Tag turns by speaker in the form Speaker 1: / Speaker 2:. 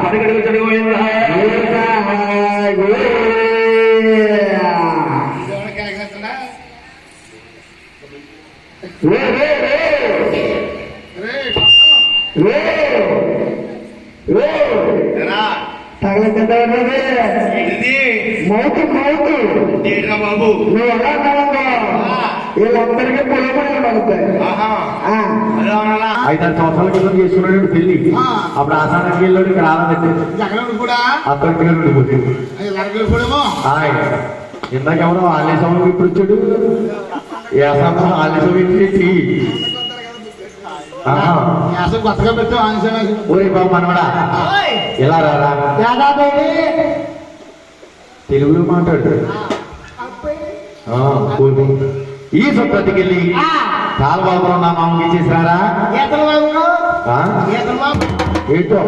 Speaker 1: పదిగడుగు చదిపోయిందా
Speaker 2: mouth mouth
Speaker 1: బాబు
Speaker 2: నువ్వు ఎలా అన్నావా వీళ్ళందరికీ పొలపడి పడతాయి.
Speaker 3: 5-6 సంవత్సరాల క్రితం చేసుకున్నాడు పెళ్లి. అప్పుడు ఆసానానికి వెళ్ళాడు, ఇక్కడ ఆనందండి
Speaker 2: కూడా
Speaker 3: అక్కడికి ఇందాక ఎవరో ఆలేశం ఇప్పుడు వచ్చాడు. ఆలేశం ఏంటి
Speaker 2: కొత్తగా పెట్టావు.
Speaker 3: ఊరి బాబు మనవడా ఇలా రారా, తెలుగులో మాట్లాడు. ఈ సొప్పతికెళ్ళి కాలుబాబులో నా మామూలు ఇచ్చేసిరారా ఏంటో